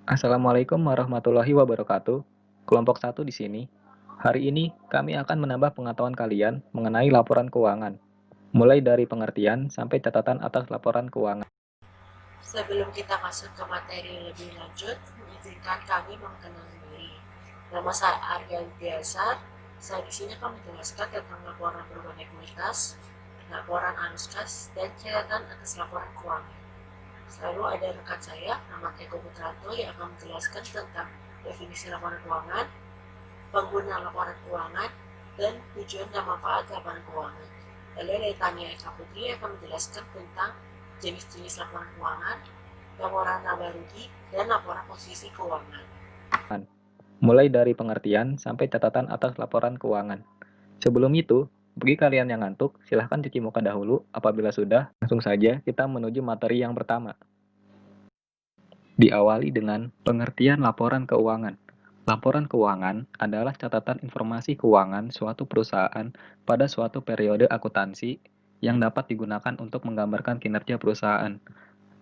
Assalamualaikum warahmatullahi wabarakatuh. Kelompok satu di sini. Hari ini kami akan menambah pengetahuan kalian mengenai laporan keuangan, mulai dari pengertian sampai catatan atas laporan keuangan. Sebelum kita masuk ke materi lebih lanjut, izinkan kami mengenal diri. Nama saya Arya Widiasa. Saya di sini akan menjelaskan tentang laporan perubahan ekuitas, laporan arus kas, dan catatan atas laporan keuangan. Selalu ada rekan saya, nama Eko Putranto, yang akan menjelaskan tentang definisi laporan keuangan, pengguna laporan keuangan, dan tujuan dan manfaat laporan keuangan. Lalu dari Tania Eka Putri akan menjelaskan tentang jenis-jenis laporan keuangan, laporan laba rugi, dan laporan posisi keuangan. Mulai dari pengertian sampai catatan atas laporan keuangan. Sebelum itu, bagi kalian yang ngantuk, silahkan cuci muka dahulu. Apabila sudah, langsung saja kita menuju materi yang pertama. Diawali dengan pengertian laporan keuangan. Laporan keuangan adalah catatan informasi keuangan suatu perusahaan pada suatu periode akuntansi yang dapat digunakan untuk menggambarkan kinerja perusahaan.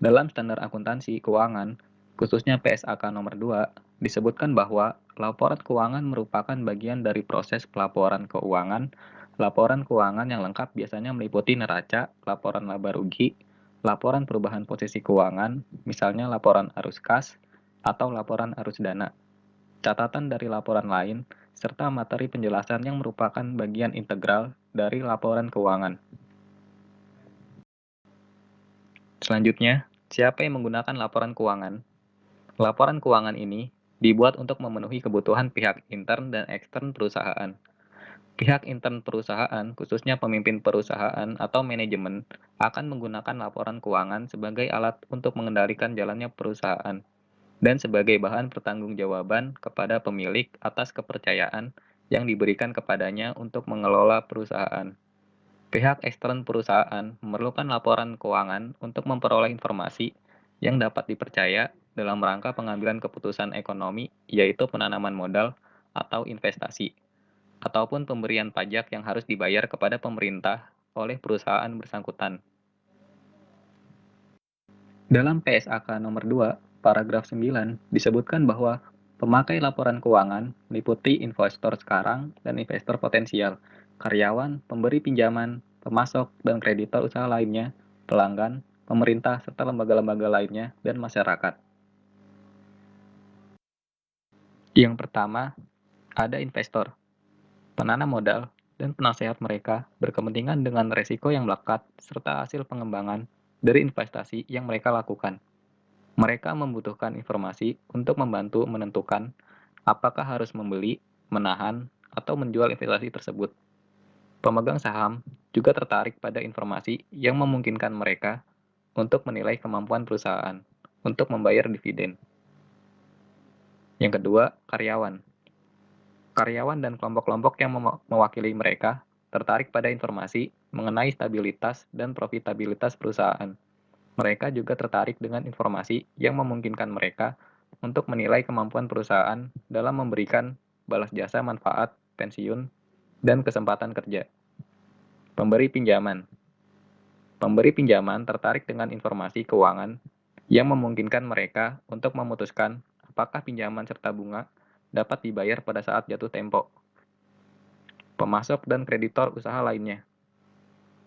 Dalam standar akuntansi keuangan, khususnya PSAK nomor 2, disebutkan bahwa laporan keuangan merupakan bagian dari proses pelaporan keuangan. Laporan keuangan yang lengkap biasanya meliputi neraca, laporan laba rugi, laporan perubahan posisi keuangan, misalnya laporan arus kas, atau laporan arus dana, catatan dari laporan lain, serta materi penjelasan yang merupakan bagian integral dari laporan keuangan. Selanjutnya, siapa yang menggunakan laporan keuangan? Laporan keuangan ini dibuat untuk memenuhi kebutuhan pihak intern dan ekstern perusahaan. Pihak intern perusahaan, khususnya pemimpin perusahaan atau manajemen, akan menggunakan laporan keuangan sebagai alat untuk mengendalikan jalannya perusahaan dan sebagai bahan pertanggungjawaban kepada pemilik atas kepercayaan yang diberikan kepadanya untuk mengelola perusahaan. Pihak ekstern perusahaan memerlukan laporan keuangan untuk memperoleh informasi yang dapat dipercaya dalam rangka pengambilan keputusan ekonomi, yaitu penanaman modal atau investasi, ataupun pemberian pajak yang harus dibayar kepada pemerintah oleh perusahaan bersangkutan. Dalam PSAK nomor 2, paragraf 9, disebutkan bahwa pemakai laporan keuangan meliputi investor sekarang dan investor potensial, karyawan, pemberi pinjaman, pemasok dan kreditor usaha lainnya, pelanggan, pemerintah, serta lembaga-lembaga lainnya, dan masyarakat. Yang pertama, ada investor, penanam modal, dan penasehat mereka berkepentingan dengan resiko yang melekat serta hasil pengembangan dari investasi yang mereka lakukan. Mereka membutuhkan informasi untuk membantu menentukan apakah harus membeli, menahan, atau menjual investasi tersebut. Pemegang saham juga tertarik pada informasi yang memungkinkan mereka untuk menilai kemampuan perusahaan untuk membayar dividen. Yang kedua, karyawan. Karyawan dan kelompok-kelompok yang mewakili mereka tertarik pada informasi mengenai stabilitas dan profitabilitas perusahaan. Mereka juga tertarik dengan informasi yang memungkinkan mereka untuk menilai kemampuan perusahaan dalam memberikan balas jasa manfaat, pensiun, dan kesempatan kerja. Pemberi pinjaman. Pemberi pinjaman tertarik dengan informasi keuangan yang memungkinkan mereka untuk memutuskan apakah pinjaman serta bunga dapat dibayar pada saat jatuh tempo. Pemasok dan kreditor usaha lainnya.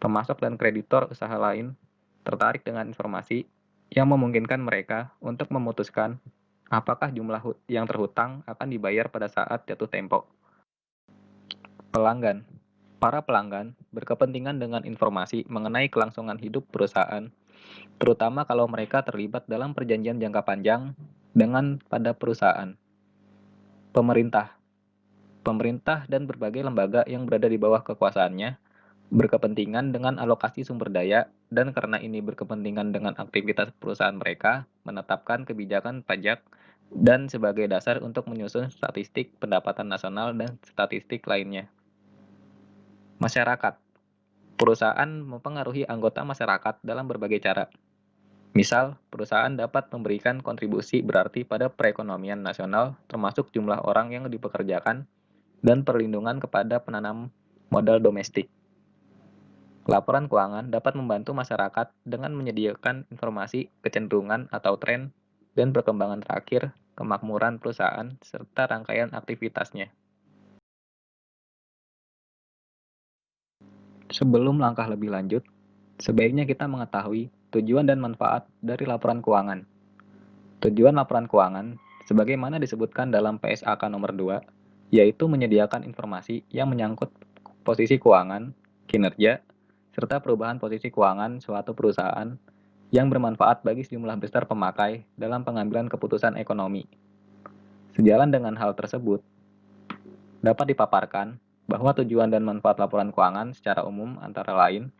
Pemasok dan kreditor usaha lain tertarik dengan informasi yang memungkinkan mereka untuk memutuskan apakah jumlah yang terhutang akan dibayar pada saat jatuh tempo. Pelanggan. Para pelanggan berkepentingan dengan informasi mengenai kelangsungan hidup perusahaan, terutama kalau mereka terlibat dalam perjanjian jangka panjang dengan pada perusahaan. Pemerintah. Pemerintah dan berbagai lembaga yang berada di bawah kekuasaannya berkepentingan dengan alokasi sumber daya dan karena ini berkepentingan dengan aktivitas perusahaan mereka, menetapkan kebijakan pajak dan sebagai dasar untuk menyusun statistik pendapatan nasional dan statistik lainnya. Masyarakat. Perusahaan mempengaruhi anggota masyarakat dalam berbagai cara. Misal, perusahaan dapat memberikan kontribusi berarti pada perekonomian nasional termasuk jumlah orang yang dipekerjakan dan perlindungan kepada penanam modal domestik. Laporan keuangan dapat membantu masyarakat dengan menyediakan informasi kecenderungan atau tren dan perkembangan terakhir kemakmuran perusahaan, serta rangkaian aktivitasnya. Sebelum langkah lebih lanjut, sebaiknya kita mengetahui tujuan dan manfaat dari laporan keuangan. Tujuan laporan keuangan, sebagaimana disebutkan dalam PSAK nomor 2, yaitu menyediakan informasi yang menyangkut posisi keuangan, kinerja, serta perubahan posisi keuangan suatu perusahaan yang bermanfaat bagi sejumlah besar pemakai dalam pengambilan keputusan ekonomi. Sejalan dengan hal tersebut, dapat dipaparkan bahwa tujuan dan manfaat laporan keuangan secara umum antara lain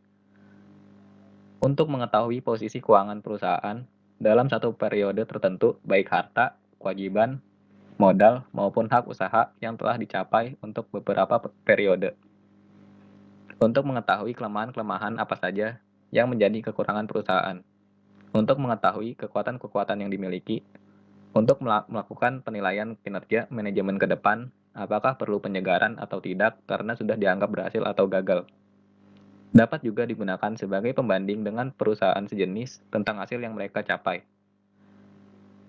untuk mengetahui posisi keuangan perusahaan dalam satu periode tertentu, baik harta, kewajiban, modal, maupun hak usaha yang telah dicapai untuk beberapa periode. Untuk mengetahui kelemahan-kelemahan apa saja yang menjadi kekurangan perusahaan. Untuk mengetahui kekuatan-kekuatan yang dimiliki. Untuk melakukan penilaian kinerja manajemen ke depan, apakah perlu penyegaran atau tidak karena sudah dianggap berhasil atau gagal. Dapat juga digunakan sebagai pembanding dengan perusahaan sejenis tentang hasil yang mereka capai.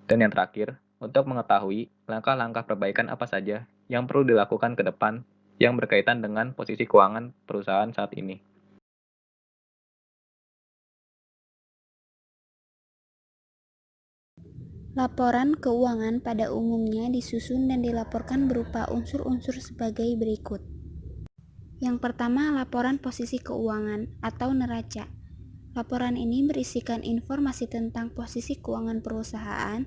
Dan yang terakhir, untuk mengetahui langkah-langkah perbaikan apa saja yang perlu dilakukan ke depan yang berkaitan dengan posisi keuangan perusahaan saat ini. Laporan keuangan pada umumnya disusun dan dilaporkan berupa unsur-unsur sebagai berikut. Yang pertama, laporan posisi keuangan atau neraca. Laporan ini berisikan informasi tentang posisi keuangan perusahaan,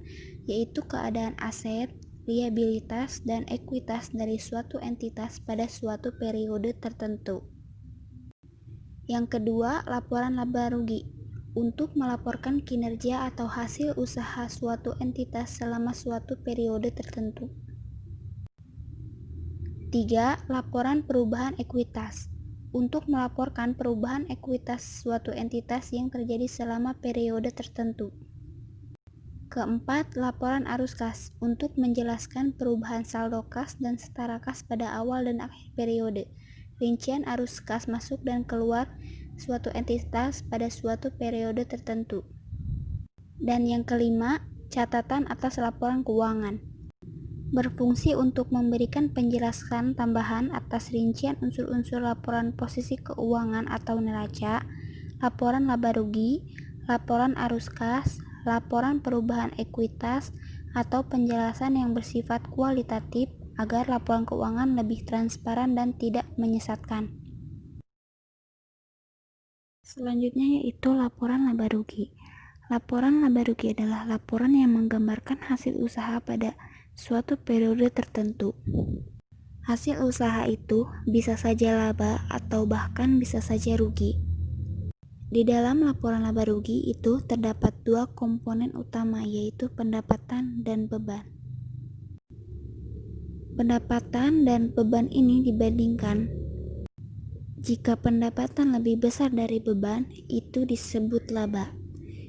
yaitu keadaan aset, liabilitas, dan ekuitas dari suatu entitas pada suatu periode tertentu. Yang kedua, laporan laba rugi, untuk melaporkan kinerja atau hasil usaha suatu entitas selama suatu periode tertentu. 3. Laporan perubahan ekuitas, untuk melaporkan perubahan ekuitas suatu entitas yang terjadi selama periode tertentu. Keempat, laporan arus kas, untuk menjelaskan perubahan saldo kas dan setara kas pada awal dan akhir periode, rincian arus kas masuk dan keluar suatu entitas pada suatu periode tertentu. Dan yang kelima, catatan atas laporan keuangan, berfungsi untuk memberikan penjelasan tambahan atas rincian unsur-unsur laporan posisi keuangan atau neraca, laporan laba rugi, laporan arus kas, laporan perubahan ekuitas, atau penjelasan yang bersifat kualitatif agar laporan keuangan lebih transparan dan tidak menyesatkan. Selanjutnya yaitu laporan laba rugi. Laporan laba rugi adalah laporan yang menggambarkan hasil usaha pada suatu periode tertentu. Hasil usaha itu bisa saja laba atau bahkan bisa saja rugi. Di dalam laporan laba rugi itu terdapat dua komponen utama, yaitu pendapatan dan beban. Pendapatan dan beban ini dibandingkan. Jika pendapatan lebih besar dari beban, itu disebut laba.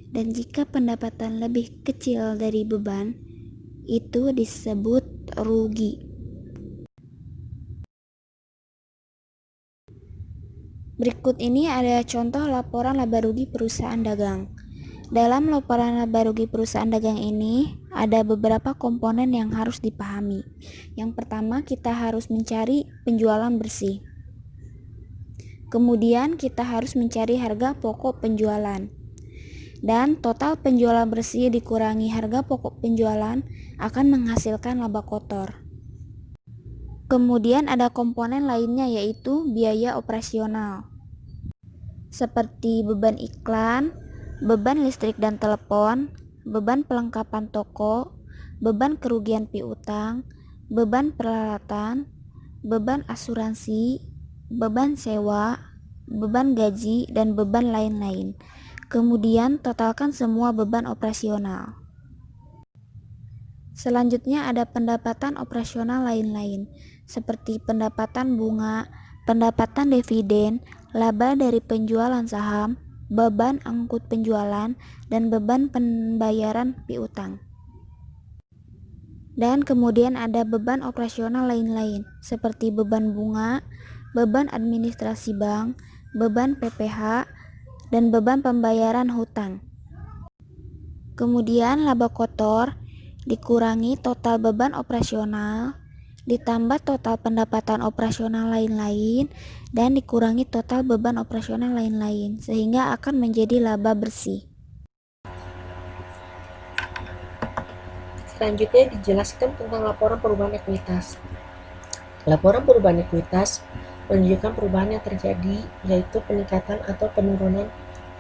Dan jika pendapatan lebih kecil dari beban, itu disebut rugi. Berikut ini ada contoh laporan laba rugi perusahaan dagang. Dalam laporan laba rugi perusahaan dagang ini ada beberapa komponen yang harus dipahami. Yang pertama, kita harus mencari penjualan bersih. Kemudian kita harus mencari harga pokok penjualan. Dan total penjualan bersih dikurangi harga pokok penjualan akan menghasilkan laba kotor. Kemudian ada komponen lainnya, yaitu biaya operasional, seperti beban iklan, beban listrik dan telepon, beban pelengkapan toko, beban kerugian piutang, beban peralatan, beban asuransi, beban sewa, beban gaji, dan beban lain-lain. Kemudian totalkan semua beban operasional. Selanjutnya ada pendapatan operasional lain-lain, seperti pendapatan bunga, pendapatan dividen, laba dari penjualan saham, beban angkut penjualan, dan beban pembayaran piutang. Dan kemudian ada beban operasional lain-lain, seperti beban bunga, beban administrasi bank, beban PPh, dan beban pembayaran hutang. Kemudian laba kotor dikurangi total beban operasional, ditambah total pendapatan operasional lain-lain, dan dikurangi total beban operasional lain-lain, sehingga akan menjadi laba bersih. Selanjutnya dijelaskan tentang laporan perubahan ekuitas. Laporan perubahan ekuitas menunjukkan perubahan yang terjadi, yaitu peningkatan atau penurunan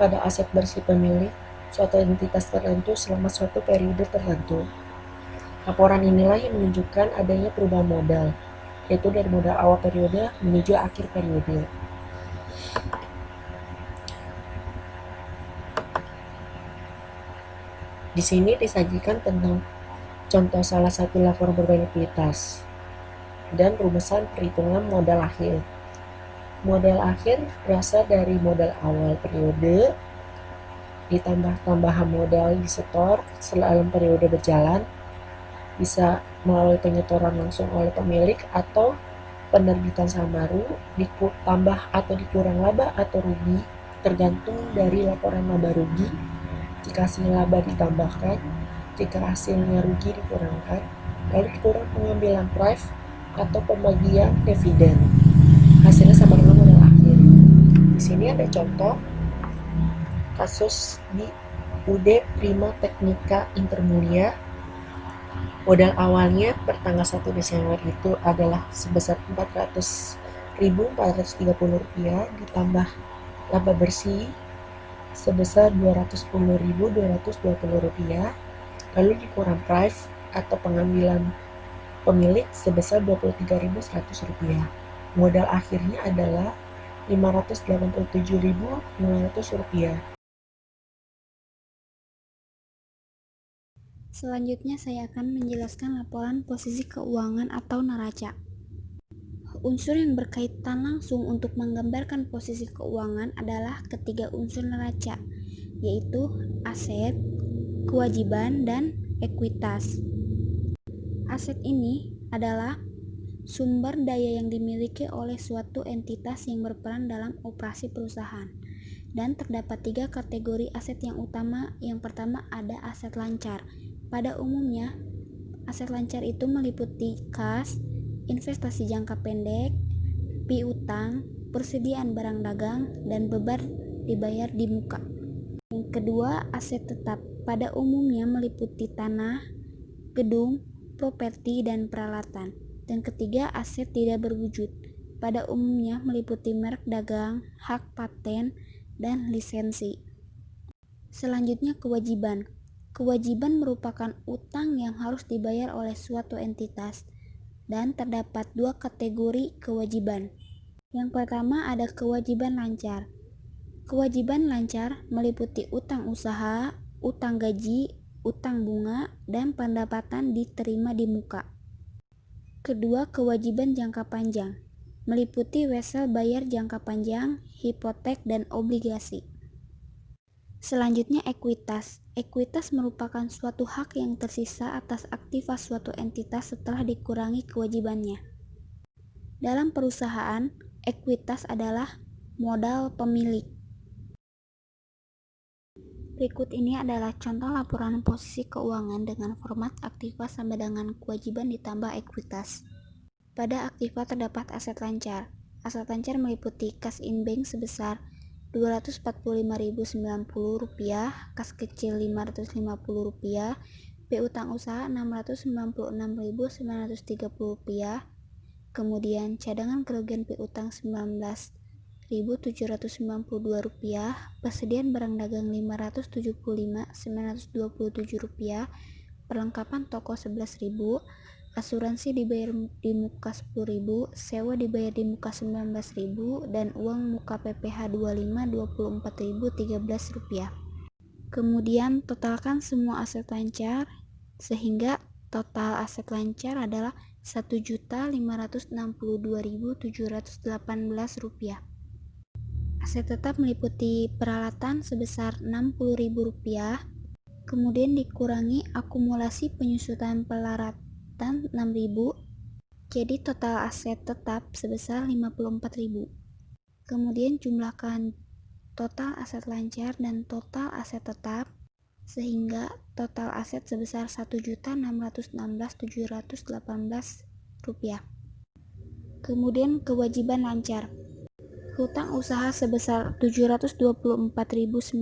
pada aset bersih pemilik suatu entitas tertentu selama suatu periode tertentu. Laporan inilah yang menunjukkan adanya perubahan modal, yaitu dari modal awal periode menuju akhir periode. Di sini disajikan tentang contoh salah satu laporan perubahan ekuitas dan rumusan perhitungan modal akhir. Modal akhir berasal dari modal awal periode ditambah tambahan modal disetor dalam periode berjalan, bisa melalui penyetoran langsung oleh pemilik atau penerbitan saham baru, ditambah atau dikurang laba atau rugi tergantung dari laporan laba rugi. Jika hasil laba ditambahkan, jika hasilnya rugi dikurangkan, lalu dikurang pengambilan price atau pembagian dividen. Hasilnya sama dengan modal akhir. Di sini ada contoh kasus di UD Prima Teknika Intermulia. Modal awalnya per tanggal 1 Desember itu adalah sebesar Rp400.430 ditambah laba bersih sebesar Rp210.220, lalu dikurang price atau pengambilan pemilik sebesar Rp23.100. Modal akhirnya adalah Rp587.500. Selanjutnya saya akan menjelaskan laporan posisi keuangan atau neraca. Unsur yang berkaitan langsung untuk menggambarkan posisi keuangan adalah ketiga unsur neraca, yaitu aset, kewajiban, dan ekuitas. Aset ini adalah sumber daya yang dimiliki oleh suatu entitas yang berperan dalam operasi perusahaan, dan terdapat tiga kategori aset yang utama. Yang pertama ada aset lancar. Pada umumnya, aset lancar itu meliputi kas, investasi jangka pendek, piutang, persediaan barang dagang, dan beban dibayar di muka. Yang kedua, aset tetap. Pada umumnya meliputi tanah, gedung, properti, dan peralatan. Dan ketiga, aset tidak berwujud. Pada umumnya meliputi merek dagang, hak paten, dan lisensi. Selanjutnya, kewajiban. Kewajiban merupakan utang yang harus dibayar oleh suatu entitas, dan terdapat dua kategori kewajiban. Yang pertama ada kewajiban lancar. Kewajiban lancar meliputi utang usaha, utang gaji, utang bunga, dan pendapatan diterima di muka. Kedua, kewajiban jangka panjang meliputi wesel bayar jangka panjang, hipotek, dan obligasi. Selanjutnya, ekuitas. Ekuitas merupakan suatu hak yang tersisa atas aktiva suatu entitas setelah dikurangi kewajibannya. Dalam perusahaan, ekuitas adalah modal pemilik. Berikut ini adalah contoh laporan posisi keuangan dengan format aktiva sama dengan kewajiban ditambah ekuitas. Pada aktiva terdapat aset lancar. Aset lancar meliputi kas in bank sebesar Rp245.090, kas kecil Rp550, piutang usaha Rp696.930, kemudian cadangan kerugian piutang Rp19.792, persediaan barang dagang Rp575.927, perlengkapan toko Rp11.000, asuransi dibayar di muka Rp10.000, sewa dibayar di muka Rp19.000, dan uang muka PPh 25 Rp24.013. Kemudian totalkan semua aset lancar sehingga total aset lancar adalah Rp1.562.718. Aset tetap meliputi peralatan sebesar Rp60.000, kemudian dikurangi akumulasi penyusutan peralatan Rp6.000, jadi total aset tetap sebesar Rp54.000. Kemudian jumlahkan total aset lancar dan total aset tetap, sehingga total aset sebesar Rp1.616.718. Kemudian kewajiban lancar. Hutang usaha sebesar Rp724.900,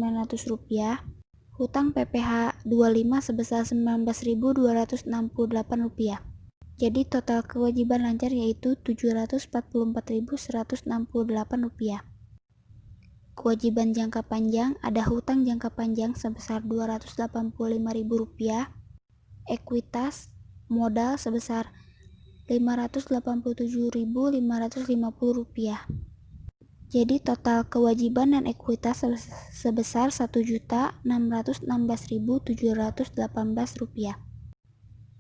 hutang PPh 25 sebesar Rp19.268. Jadi total kewajiban lancar yaitu Rp744.168. Kewajiban jangka panjang, ada hutang jangka panjang sebesar Rp285.000, ekuitas modal sebesar Rp587.550. Jadi total kewajiban dan ekuitas sebesar Rp1.616.718.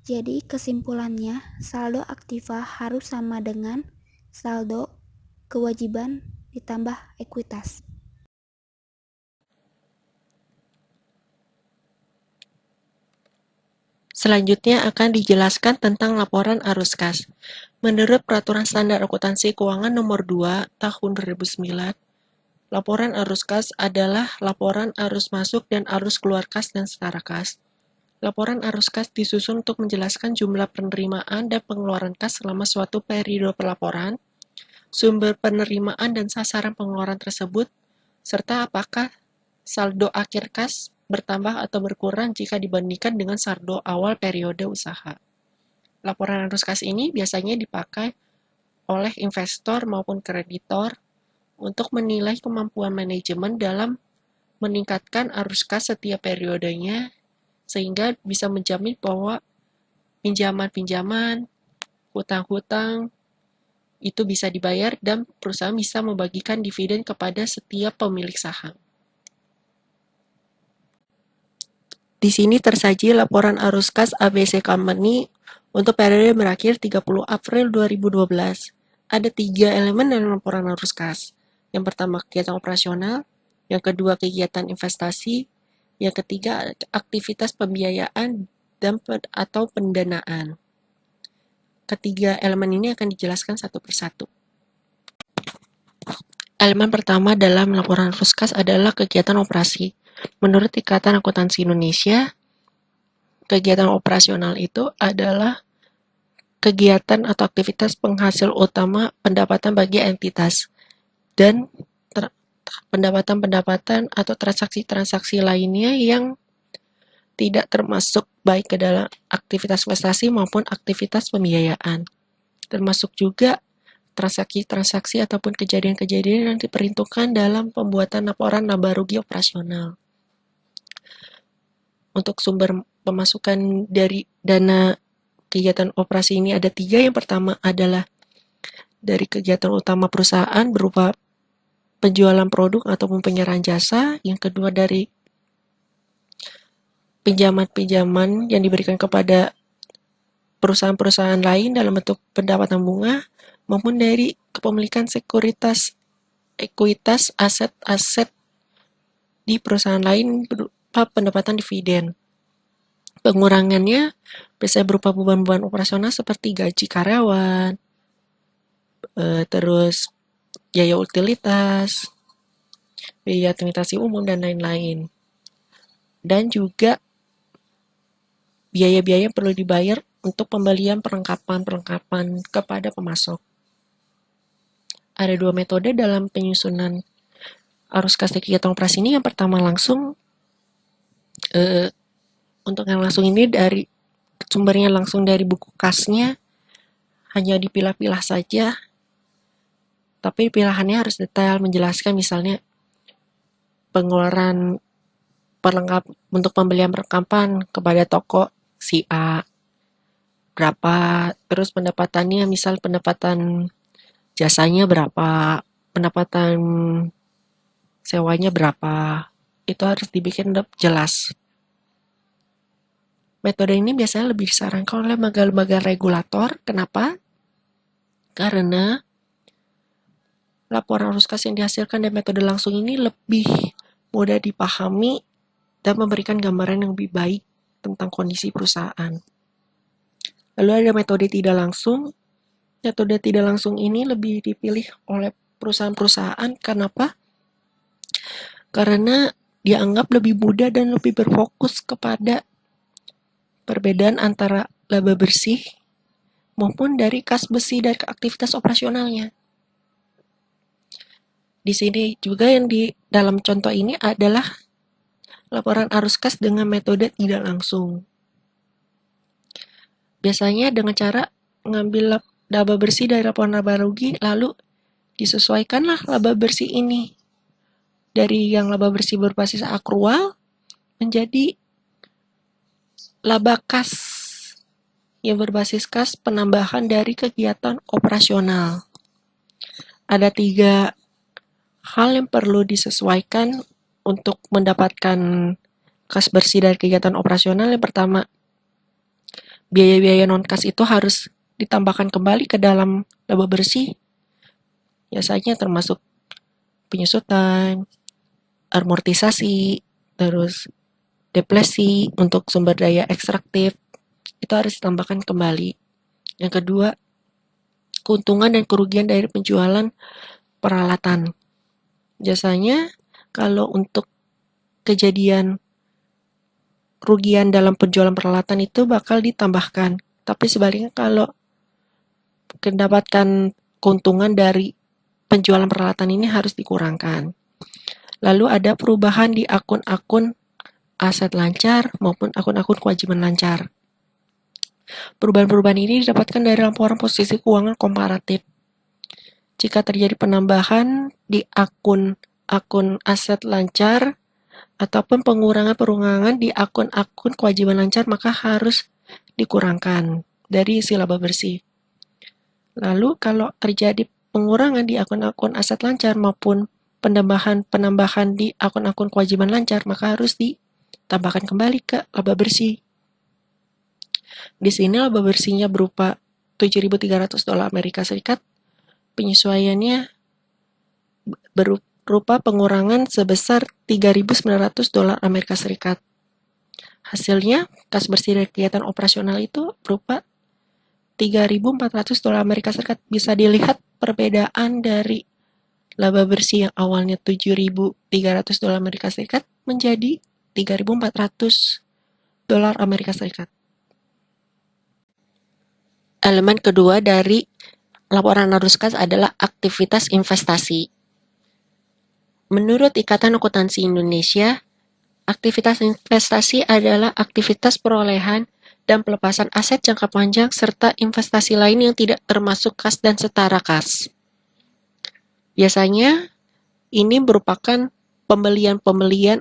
Jadi kesimpulannya, saldo aktiva harus sama dengan saldo kewajiban ditambah ekuitas. Selanjutnya akan dijelaskan tentang laporan arus kas. Menurut Peraturan Standar Akuntansi Keuangan Nomor 2 Tahun 2009, laporan arus kas adalah laporan arus masuk dan arus keluar kas dan setara kas. Laporan arus kas disusun untuk menjelaskan jumlah penerimaan dan pengeluaran kas selama suatu periode pelaporan, sumber penerimaan dan sasaran pengeluaran tersebut, serta apakah saldo akhir kas bertambah atau berkurang jika dibandingkan dengan saldo awal periode usaha. Laporan arus kas ini biasanya dipakai oleh investor maupun kreditor untuk menilai kemampuan manajemen dalam meningkatkan arus kas setiap periodenya, sehingga bisa menjamin bahwa pinjaman-pinjaman, hutang-hutang, itu bisa dibayar dan perusahaan bisa membagikan dividen kepada setiap pemilik saham. Di sini tersaji laporan arus kas ABC Company untuk periode berakhir 30 April 2012. Ada 3 elemen dalam laporan arus kas. Yang pertama kegiatan operasional, yang kedua kegiatan investasi, yang ketiga aktivitas pembiayaan dan atau pendanaan. Ketiga elemen ini akan dijelaskan satu persatu. Elemen pertama dalam laporan arus kas adalah kegiatan operasi. Menurut Ikatan Akuntansi Indonesia, kegiatan operasional itu adalah kegiatan atau aktivitas penghasil utama pendapatan bagi entitas dan pendapatan-pendapatan atau transaksi-transaksi lainnya yang tidak termasuk baik ke dalam aktivitas investasi maupun aktivitas pembiayaan. Termasuk juga transaksi-transaksi ataupun kejadian-kejadian yang diperhitungkan dalam pembuatan laporan laba rugi operasional. Untuk sumber pemasukan dari dana kegiatan operasi ini ada 3. Yang pertama adalah dari kegiatan utama perusahaan berupa penjualan produk ataupun penyerahan jasa. Yang kedua dari pinjaman-pinjaman yang diberikan kepada perusahaan-perusahaan lain dalam bentuk pendapatan bunga, maupun dari kepemilikan sekuritas, ekuitas, aset-aset di perusahaan lain berupa pendapatan dividen. Pengurangannya biasanya berupa beban-beban operasional seperti gaji karyawan, terus biaya utilitas, biaya administrasi umum, dan lain-lain. Dan juga biaya-biaya yang perlu dibayar untuk pembelian perlengkapan-perlengkapan kepada pemasok. Ada 2 metode dalam penyusunan arus kas kegiatan operasi ini. Yang pertama langsung, untuk yang langsung ini dari sumbernya langsung dari buku kasnya, hanya dipilah-pilah saja, tapi pilihannya harus detail menjelaskan misalnya pengeluaran untuk pembelian perlengkapan kepada toko si A berapa, terus pendapatannya misal pendapatan jasanya berapa, pendapatan sewanya berapa, itu harus dibikin jelas. Metode ini biasanya lebih disarankan oleh lembaga-lembaga regulator. Kenapa? Karena laporan arus kas yang dihasilkan dari metode langsung ini lebih mudah dipahami dan memberikan gambaran yang lebih baik tentang kondisi perusahaan. Lalu ada metode tidak langsung. Metode tidak langsung ini lebih dipilih oleh perusahaan-perusahaan. Kenapa? Karena dianggap lebih mudah dan lebih berfokus kepada perbedaan antara laba bersih maupun dari kas besi dari aktivitas operasionalnya. Di sini juga yang di dalam contoh ini adalah laporan arus kas dengan metode tidak langsung. Biasanya dengan cara mengambil laba bersih dari laporan laba rugi, lalu disesuaikanlah laba bersih ini dari yang laba bersih berbasis akrual menjadi laba kas yang berbasis kas penambahan dari kegiatan operasional. Ada 3 hal yang perlu disesuaikan untuk mendapatkan kas bersih dari kegiatan operasional. Yang pertama, biaya-biaya non-kas itu harus ditambahkan kembali ke dalam laba bersih. Biasanya termasuk penyusutan, amortisasi, terus depresi untuk sumber daya ekstraktif. Itu harus ditambahkan kembali. Yang kedua, keuntungan dan kerugian dari penjualan peralatan. Biasanya kalau untuk kejadian kerugian dalam penjualan peralatan itu bakal ditambahkan. Tapi sebaliknya kalau mendapatkan keuntungan dari penjualan peralatan ini harus dikurangkan. Lalu ada perubahan di akun-akun aset lancar maupun akun-akun kewajiban lancar. Perubahan-perubahan ini didapatkan dari laporan posisi keuangan komparatif. Jika terjadi penambahan di akun aset lancar ataupun pengurangan di akun-akun kewajiban lancar, maka harus dikurangkan dari isi laba bersih. Lalu kalau terjadi pengurangan di akun-akun aset lancar maupun penambahan di akun-akun kewajiban lancar, maka harus ditambahkan kembali ke laba bersih. Di sini laba bersihnya berupa $7.300 Amerika Serikat, penyesuaiannya berupa pengurangan sebesar $3.900 Amerika Serikat. Hasilnya, kas bersih dari kegiatan operasional itu berupa $3.400 Amerika Serikat. Bisa dilihat perbedaan dari laba bersih yang awalnya $7.300 Amerika Serikat menjadi $3.400 Amerika Serikat. Elemen kedua dari laporan arus kas adalah aktivitas investasi. Menurut Ikatan Akuntansi Indonesia, aktivitas investasi adalah aktivitas perolehan dan pelepasan aset jangka panjang serta investasi lain yang tidak termasuk kas dan setara kas. Biasanya, ini merupakan pembelian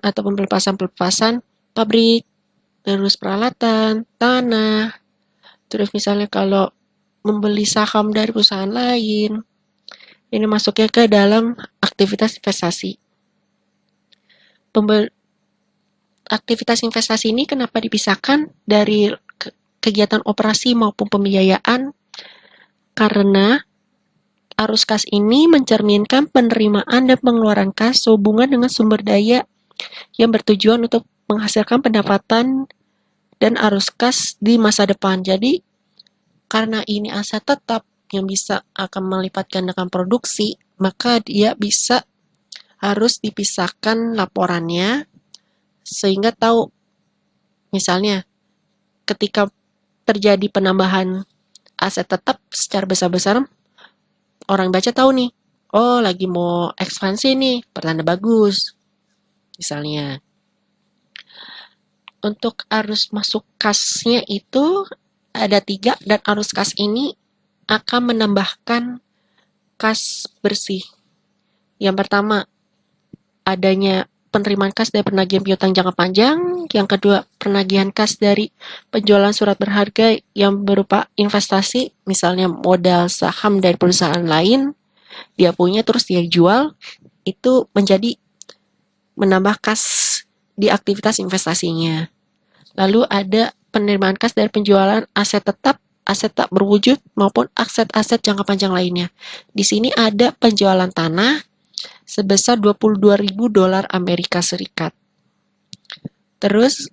atau pelepasan pabrik, terus peralatan, tanah, terus misalnya kalau membeli saham dari perusahaan lain, ini masuknya ke dalam aktivitas investasi. Aktivitas investasi ini kenapa dipisahkan dari kegiatan operasi maupun pembiayaan? Karena arus kas ini mencerminkan penerimaan dan pengeluaran kas sehubungan dengan sumber daya yang bertujuan untuk menghasilkan pendapatan dan arus kas di masa depan. Jadi, karena ini aset tetap yang bisa akan melipat gandakan produksi, maka dia harus dipisahkan laporannya sehingga tahu, misalnya ketika terjadi penambahan aset tetap secara besar-besaran, orang baca tahu nih, oh lagi mau ekspansi nih, pertanda bagus. Misalnya, untuk arus masuk kasnya itu ada 3 dan arus kas ini akan menambahkan kas bersih. Yang pertama, adanya penerimaan kas dari penagihan piutang jangka panjang. Yang kedua, penagihan kas dari penjualan surat berharga yang berupa investasi, misalnya modal saham dari perusahaan lain, dia punya terus dia jual, itu menjadi menambah kas di aktivitas investasinya. Lalu ada penerimaan kas dari penjualan aset tetap, aset tak berwujud, maupun aset-aset jangka panjang lainnya. Di sini ada penjualan tanah sebesar $22.000 Amerika Serikat. Terus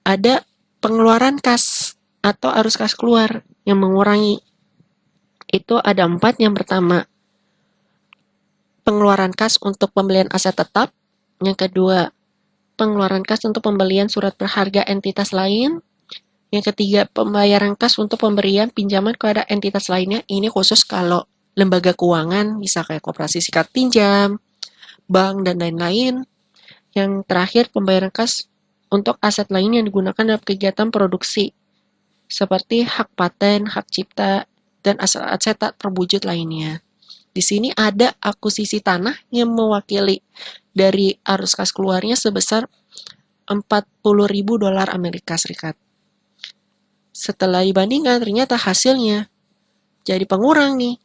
ada pengeluaran kas atau arus kas keluar yang mengurangi. Itu ada 4. Yang pertama, pengeluaran kas untuk pembelian aset tetap. Yang kedua, pengeluaran kas untuk pembelian surat berharga entitas lain. Yang ketiga, pembayaran kas untuk pemberian pinjaman kepada entitas lainnya. Ini khusus kalau lembaga keuangan, bisa kayak koperasi sikat pinjam, bank, dan lain-lain. Yang terakhir, pembayaran kas untuk aset lain yang digunakan dalam kegiatan produksi, seperti hak paten, hak cipta, dan aset-aset tak terwujud lainnya. Di sini ada akuisisi tanah yang mewakili dari arus kas keluarnya sebesar $40.000 Amerika Serikat. Setelah dibandingkan, ternyata hasilnya jadi pengurang nih.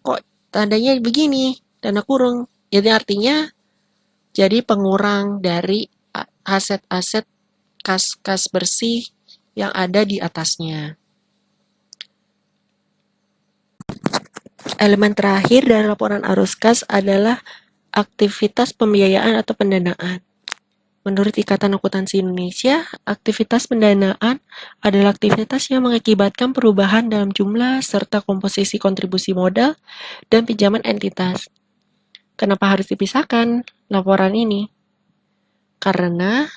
Kok tandanya begini, dana kurung? Jadi artinya jadi pengurang dari aset-aset kas-kas bersih yang ada di atasnya. Elemen terakhir dari laporan arus kas adalah aktivitas pembiayaan atau pendanaan. Menurut Ikatan Akuntansi Indonesia, aktivitas pendanaan adalah aktivitas yang mengakibatkan perubahan dalam jumlah serta komposisi kontribusi modal dan pinjaman entitas. Kenapa harus dipisahkan laporan ini? Karena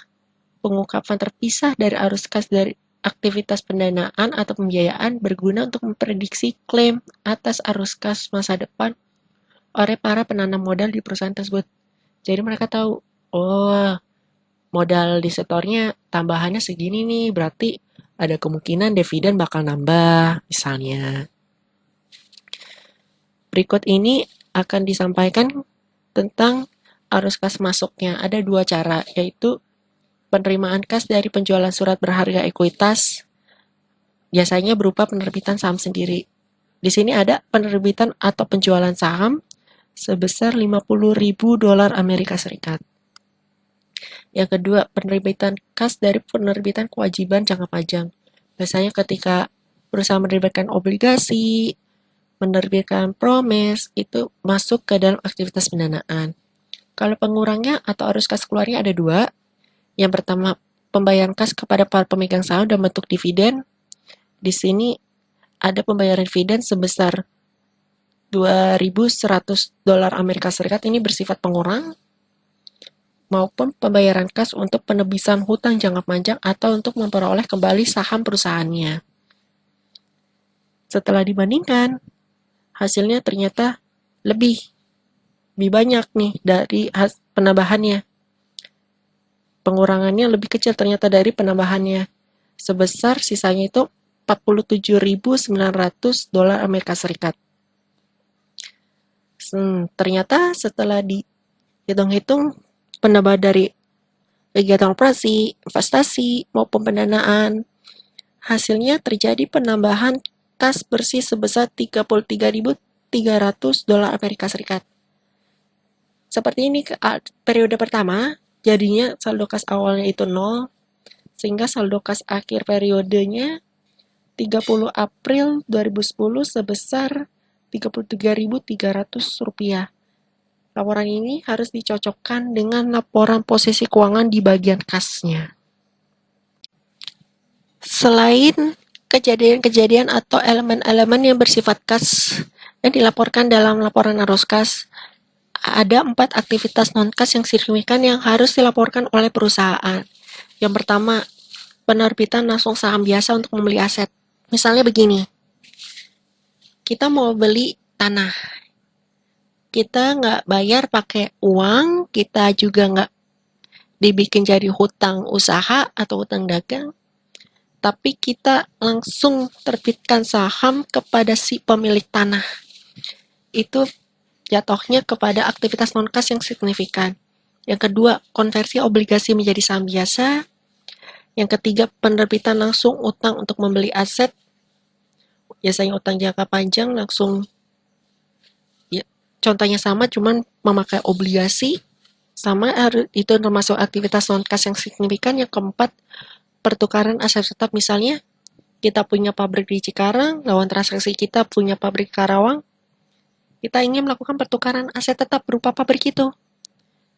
pengungkapan terpisah dari arus kas dari aktivitas pendanaan atau pembiayaan berguna untuk memprediksi klaim atas arus kas masa depan oleh para penanam modal di perusahaan tersebut. Jadi mereka tahu, oh, modal di setornya tambahannya segini nih, berarti ada kemungkinan dividen bakal nambah, misalnya. Berikut ini akan disampaikan tentang arus kas masuknya. Ada dua cara, yaitu penerimaan kas dari penjualan surat berharga ekuitas, biasanya berupa penerbitan saham sendiri. Di sini ada penerbitan atau penjualan saham sebesar $50.000 Amerika Serikat. Yang kedua, penerbitan kas dari penerbitan kewajiban jangka panjang. Biasanya ketika perusahaan menerbitkan obligasi, menerbitkan promes, itu masuk ke dalam aktivitas pendanaan. Kalau pengurangnya atau arus kas keluarnya ada dua. Yang pertama, pembayaran kas kepada para pemegang saham dalam bentuk dividen. Di sini ada pembayaran dividen sebesar $2.100 Amerika Serikat, ini bersifat pengurang, maupun pembayaran kas untuk penebisan hutang jangka panjang atau untuk memperoleh kembali saham perusahaannya. Setelah dibandingkan, hasilnya ternyata lebih banyak nih dari penambahannya. Pengurangannya lebih kecil ternyata dari penambahannya. Sebesar sisanya itu $47.900 Amerika Serikat. Ternyata setelah dihitung-hitung, penambahan dari kegiatan operasi, investasi, maupun pendanaan, hasilnya terjadi penambahan kas bersih sebesar $33.300 Amerika Serikat. Seperti ini periode pertama, jadinya saldo kas awalnya itu 0, sehingga saldo kas akhir periodenya 30 April 2010 sebesar $33.300. Laporan ini harus dicocokkan dengan laporan posisi keuangan di bagian kasnya. Selain kejadian-kejadian atau elemen-elemen yang bersifat kas yang dilaporkan dalam laporan arus kas, ada 4 aktivitas non-kas yang signifikan yang harus dilaporkan oleh perusahaan. Yang pertama, penerbitan langsung saham biasa untuk membeli aset. Misalnya begini, kita mau beli tanah. Kita nggak bayar pakai uang, kita juga nggak dibikin jadi hutang usaha atau hutang dagang, tapi kita langsung terbitkan saham kepada si pemilik tanah. Itu jatuhnya kepada aktivitas non-kas yang signifikan. Yang kedua, konversi obligasi menjadi saham biasa. Yang ketiga, penerbitan langsung utang untuk membeli aset. Biasanya utang jangka panjang langsung, ya, contohnya sama, cuman memakai obligasi. Sama, itu termasuk aktivitas non-kas yang signifikan. Yang keempat, pertukaran aset tetap. Misalnya, kita punya pabrik di Cikarang, lawan transaksi kita punya pabrik di Karawang. Kita ingin melakukan pertukaran aset tetap berupa pabrik itu.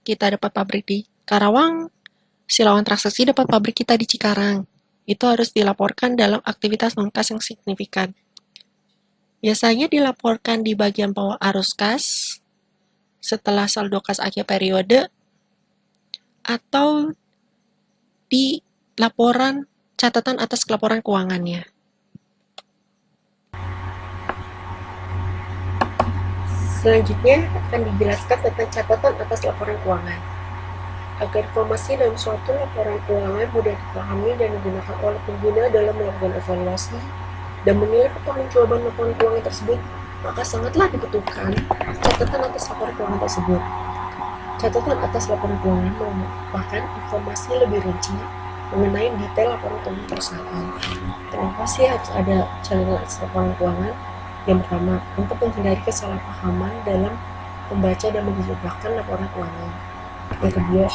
Kita dapat pabrik di Karawang, si lawan transaksi dapat pabrik kita di Cikarang. Itu harus dilaporkan dalam aktivitas non-kas yang signifikan. Biasanya dilaporkan di bagian bawah arus kas, setelah saldo kas akhir periode, atau di laporan catatan atas laporan keuangannya. Selanjutnya akan dijelaskan tentang catatan atas laporan keuangan. Agar informasi dalam suatu laporan keuangan mudah dipahami dan digunakan oleh pengguna dalam melakukan evaluasi dan menilai pertanggungjawaban laporan keuangan tersebut, maka sangatlah dibutuhkan catatan atas laporan keuangan tersebut. Catatan atas laporan keuangan merupakan informasi lebih rinci mengenai detail laporan keuangan perusahaan. Kenapa sih harus ada catatan atas laporan keuangan? Yang pertama, untuk menghindari kesalahpahaman dalam membaca dan menerjemahkan laporan keuangan. Yang kedua,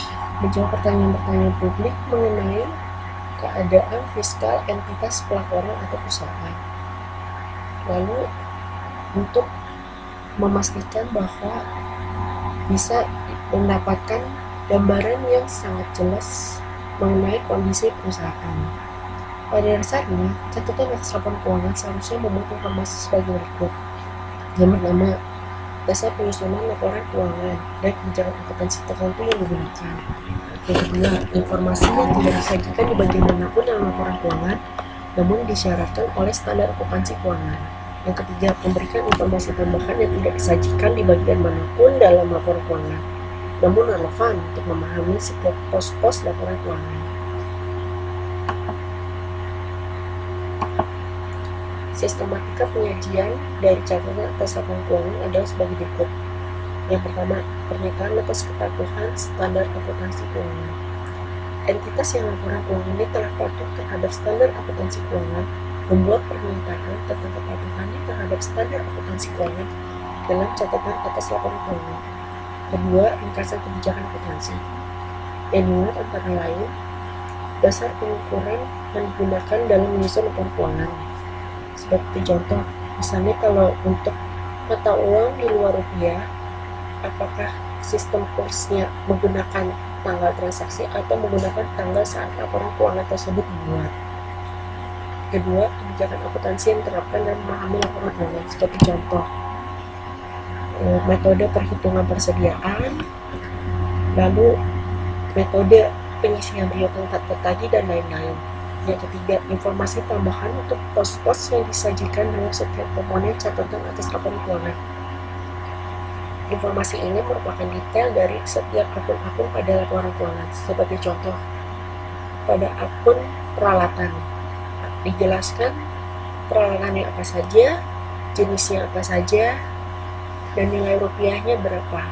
menjawab pertanyaan-pertanyaan publik mengenai keadaan fiskal entitas pelaporan atau perusahaan. Lalu, untuk memastikan bahwa bisa mendapatkan gambaran yang sangat jelas mengenai kondisi perusahaan. Pada dasarnya, catatan atas laporan keuangan seharusnya memuat informasi sebagai berikut. Yang pertama, dasar penyusunan laporan keuangan dan kebijakan akuntansi tertentu yang digunakan. Yang kedua, informasi yang tidak disajikan di bagian manapun dalam laporan keuangan, namun disyaratkan oleh standar akuntansi keuangan. Yang ketiga, memberikan informasi tambahan yang tidak disajikan di bagian manapun dalam laporan keuangan, namun relevan untuk memahami setiap pos-pos laporan keuangan. Sistematika penyajian dari catatan atas laporan keuangan adalah sebagai berikut. Yang pertama, pernyataan atas kepatuhan standar akuntansi keuangan. Entitas yang laporan keuangannya telah patuh terhadap standar akuntansi keuangan membuat pernyataan tentang kepatuhannya terhadap standar akuntansi keuangan dalam catatan atas laporan keuangan. Kedua, ringkasan kebijakan akuntansi yang dimuat antara lain dasar pengukuran yang digunakan dalam menyusun laporan keuangan. Seperti contoh, misalnya kalau untuk mata uang di luar rupiah, apakah sistem kursnya menggunakan tanggal transaksi atau menggunakan tanggal saat laporan keuangan tersebut dibuat. Kedua, kebijakan akuntansi yang diterapkan dalam memahami laporan keuangan. Seperti contoh, metode perhitungan persediaan, lalu metode penyisihan piutang tagih dan lain-lain. Yang ketiga, informasi tambahan untuk pos-pos yang disajikan dalam setiap komponen catatan atas laporan keuangan. Informasi ini merupakan detail dari setiap akun-akun pada laporan keuangan. Sebagai contoh, pada akun peralatan, dijelaskan peralatannya apa saja, jenisnya apa saja, dan nilai rupiahnya berapa.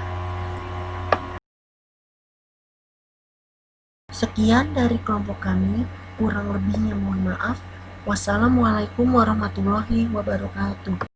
Sekian dari kelompok kami, kurang lebihnya mohon maaf. Wassalamualaikum warahmatullahi wabarakatuh.